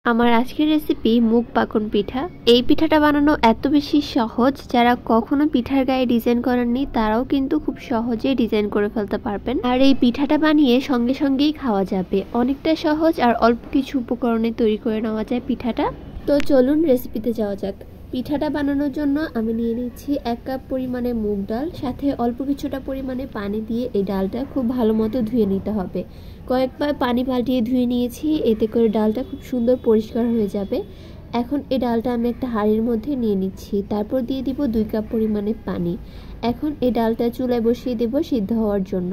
আমার আজকের রেসিপি মুগ পাকন পিঠা। এই পিঠাটা বানানো এত বেশি সহজ, যারা কখনো পিঠার গায়ে ডিজাইন করেননি তারাও কিন্তু খুব সহজে ডিজাইন করে ফেলতে পারবেন। আর এই পিঠাটা বানিয়ে সঙ্গে সঙ্গেই খাওয়া যাবে। অনেকটা সহজ আর অল্প কিছু উপকরণে তৈরি করে নেওয়া যায় পিঠাটা। তো চলুন রেসিপিতে যাওয়া যাক। পিঠাটা বানানোর জন্য আমি নিয়ে নিচ্ছি 1 কাপ পরিমাণে মুগ ডাল, সাথে অল্প কিছুটা পরিমাণে পানি দিয়ে এই ডালটা খুব ভালো মতো ধুয়ে নিতে হবে। কয়েকবার পানি পাল্টিয়ে ধুয়ে নিয়েছি, এতে করে ডালটা খুব সুন্দর পরিষ্কার হয়ে যাবে। এখন এই ডালটা আমি একটা হাঁড়ির মধ্যে নিয়ে নিচ্ছি, তারপর দিয়ে দিব 2 কাপ পরিমাণে পানি। এখন এই ডালটা চুলায় বসিয়ে দেব সিদ্ধ হওয়ার জন্য।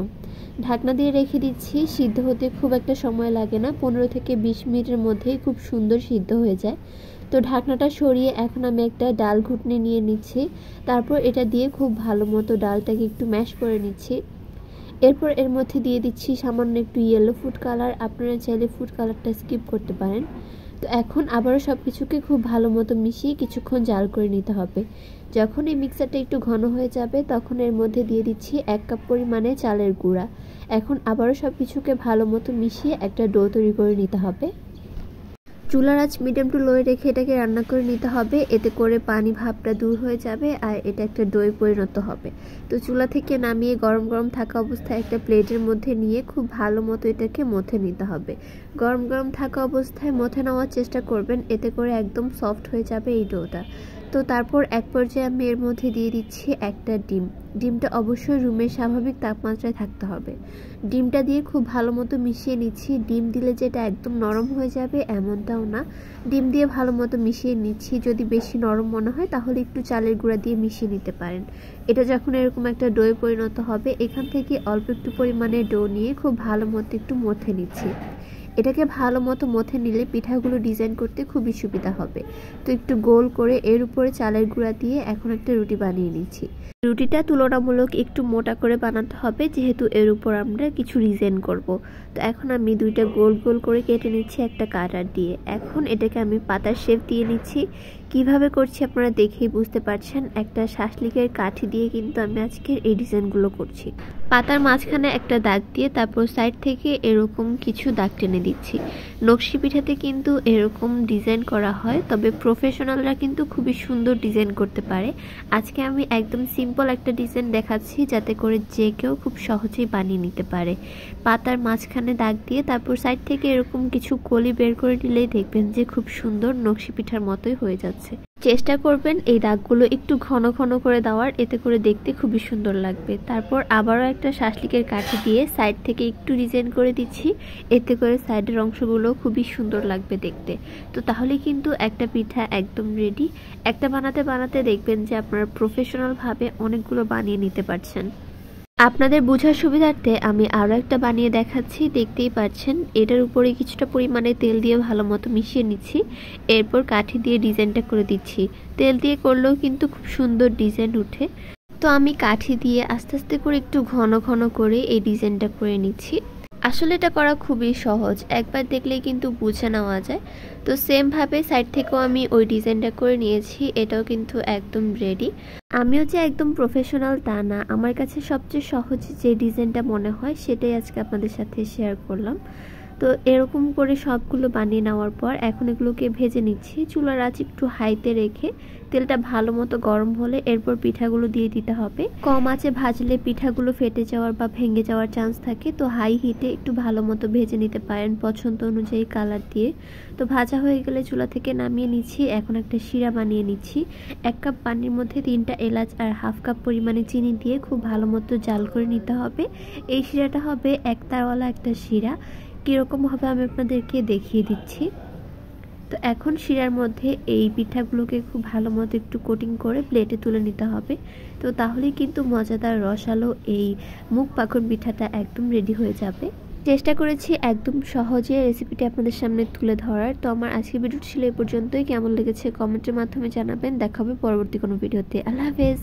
ঢাকনা দিয়ে রেখে দিচ্ছি। সিদ্ধ হতে খুব একটা সময় লাগে না, 15 থেকে 20 মিনিটের মধ্যেই খুব সুন্দর সিদ্ধ হয়ে যায়। তো ঢাকনাটা সরিয়ে এখন আমি একটা ডাল ঘুটনি নিয়ে নিচ্ছি, তারপর এটা দিয়ে খুব ভালো মতো ডালটাকে একটু ম্যাশ করে নিচ্ছি। এরপর এর মধ্যে দিয়ে দিচ্ছি সামান্য একটু ইয়েলো ফুড কালার। আপনারা চাইলে ফুড কালারটা স্কিপ করতে পারেন। তো এখন আবারও সব কিছুকে খুব ভালো মতো মিশিয়ে কিছুক্ষণ জাল করে নিতে হবে। যখন এই মিক্সারটা একটু ঘন হয়ে যাবে তখন এর মধ্যে দিয়ে দিচ্ছি 1 কাপ পরিমাণে চালের গুঁড়া। এখন আবারও সব কিছুকে ভালো মতো মিশিয়ে একটা ডো তৈরি করে নিতে হবে। চুলার আঁচ মিডিয়াম টু লোয়ে রেখে এটাকে রান্না করে নিতে হবে, এতে করে পানি ভাবটা দূর হয়ে যাবে আর এটা একটা ডোয়ে পরিণত হবে। তো চুলা থেকে নামিয়ে গরম গরম থাকা অবস্থায় একটা প্লেটের মধ্যে নিয়ে খুব ভালো মতো এটাকে মথে নিতে হবে। গরম গরম থাকা অবস্থায় মথে নেওয়ার চেষ্টা করবেন, এতে করে একদম সফট হয়ে যাবে এই ডোটা। তো তারপর এক পর্যায়ে আমি এর মধ্যে দিয়ে দিচ্ছি একটা ডিম। ডিমটা অবশ্যই রুমের স্বাভাবিক তাপমাত্রায় থাকতে হবে। ডিমটা দিয়ে খুব ভালো মতো মিশিয়ে নিচ্ছি। ডিম দিলে যেটা একদম নরম হয়ে যাবে এমনটাও না, ডিম দিয়ে ভালো মতো মিশিয়ে নিচ্ছি। যদি বেশি নরম মনে হয় তাহলে একটু চালের গুঁড়া দিয়ে মিশিয়ে নিতে পারেন। এটা যখন এরকম একটা ডোয়ে পরিণত হবে, এখান থেকে অল্প একটু পরিমাণে ডো নিয়ে খুব ভালো মতো একটু মথে নিচ্ছি। এটাকে ভালো মতো মথে নিলে পিঠাগুলো ডিজাইন করতে খুবই সুবিধা হবে। তো একটু গোল করে এর উপরে চালের গুঁড়া দিয়ে এখন একটা রুটি বানিয়ে নিচ্ছি। রুটিটা তুলনামূলক একটু মোটা করে বানাতে হবে, যেহেতু এর উপর আমরা কিছু ডিজাইন করব। তো এখন আমি 2টা গোল গোল করে কেটে নিচ্ছি একটা কাটার দিয়ে। এখন এটাকে আমি পাতার শেপ দিয়ে নিচ্ছি। কিভাবে করছি আপনারা দেখেই বুঝতে পারছেন। একটা শাসলিকের কাঠি দিয়ে কিন্তু আমি আজকের এই ডিজাইনগুলো করছি। পাতার মাঝখানে একটা দাগ দিয়ে তারপর সাইড থেকে এরকম কিছু দাগ টেনে দিচ্ছি। নকশি পিঠাতে কিন্তু এরকম ডিজাইন করা হয়, তবে প্রফেশনালরা কিন্তু খুবই সুন্দর ডিজাইন করতে পারে। আজকে আমি একদম সিম্পল একটা ডিজাইন দেখাচ্ছি, যাতে করে যে কেউ খুব সহজেই বানিয়ে নিতে পারে। পাতার মাঝখানে দাগ দিয়ে তারপর সাইড থেকে এরকম কিছু কলি বের করে নিলেই দেখবেন যে খুব সুন্দর নকশি পিঠার মতোই হয়ে যাচ্ছে। চেষ্টা করবেন এই দাগগুলো একটু ঘন ঘন করে দেওয়ার, এতে করে দেখতে খুবই সুন্দর লাগবে। তারপর আবারও একটা শাসলিকের কাঠি দিয়ে সাইড থেকে একটু ডিজাইন করে দিচ্ছি, এতে করে সাইডের অংশগুলো খুবই সুন্দর লাগবে দেখতে। তো তাহলে কিন্তু একটা পিঠা একদম রেডি। একটা বানাতে বানাতে দেখবেন যে আপনারা প্রফেশনালভাবে অনেকগুলো বানিয়ে নিতে পারছেন। আপনাদের বোঝার সুবিধার্থে আমি আরও একটা বানিয়ে দেখাচ্ছি। দেখতেই পাচ্ছেন এটার উপরে কিছুটা পরিমাণে তেল দিয়ে ভালো মতো মিশিয়ে নিচ্ছি। এরপর কাঠি দিয়ে ডিজাইনটা করে দিচ্ছি। তেল দিয়ে করলেও কিন্তু খুব সুন্দর ডিজাইন উঠে। তো আমি কাঠি দিয়ে আস্তে আস্তে করে একটু ঘন ঘন করে এই ডিজাইনটা করে নিচ্ছি। আসলে এটা করা খুবই সহজ, একবার দেখলেই কিন্তু বুঝে নেওয়া যায়। তো সেম ভাবে সাইড থেকেও আমি ওই ডিজাইনটা করে নিয়েছি। এটাও কিন্তু একদম রেডি। আমিও যে একদম প্রফেশনাল তা না, আমার কাছে সবচেয়ে সহজ যে ডিজাইনটা মনে হয় সেটাই আজকে আপনাদের সাথে শেয়ার করলাম। তো এরকম করে সবগুলো বানিয়ে নেওয়ার পর এখন এগুলোকে ভেজে নিচ্ছি। চুলার আঁচ একটু হাইতে রেখে তেলটা ভালো মতো গরম হলে এরপর পিঠাগুলো দিয়ে দিতে হবে। কম আঁচে ভাজলে পিঠাগুলো ফেটে যাওয়ার বা ভেঙে যাওয়ার চান্স থাকে। তো হাই হিটে একটু ভালো মতো ভেজে নিতে পারেন পছন্দ অনুযায়ী কালার দিয়ে। তো ভাজা হয়ে গেলে চুলা থেকে নামিয়ে নিচ্ছি। এখন একটা শিরা বানিয়ে নিচ্ছি। 1 কাপ পানির মধ্যে 3টা এলাচ আর হাফ কাপ পরিমাণে চিনি দিয়ে খুব ভালো মতো জাল করে নিতে হবে। এই শিরাটা হবে একতারওয়ালা একটা শিরা। কীরকম হবে আমি আপনাদেরকে দেখিয়ে দিচ্ছি। তো এখন শিরার মধ্যে এই পিঠাগুলোকে খুব ভালো মতো একটু কোটিং করে প্লেটে তুলে নিতে হবে। তো তাহলেই কিন্তু মজাদার রসালো এই মুগ পাকন পিঠাটা একদম রেডি হয়ে যাবে। চেষ্টা করেছি একদম সহজে রেসিপিটি আপনাদের সামনে তুলে ধরার। তো আমার আজকের ভিডিওটি ছিল এই পর্যন্তই। কেমন লেগেছে কমেন্টের মাধ্যমে জানাবেন। দেখা হবে পরবর্তী কোনো ভিডিওতে। আল্লাহ হাফেজ।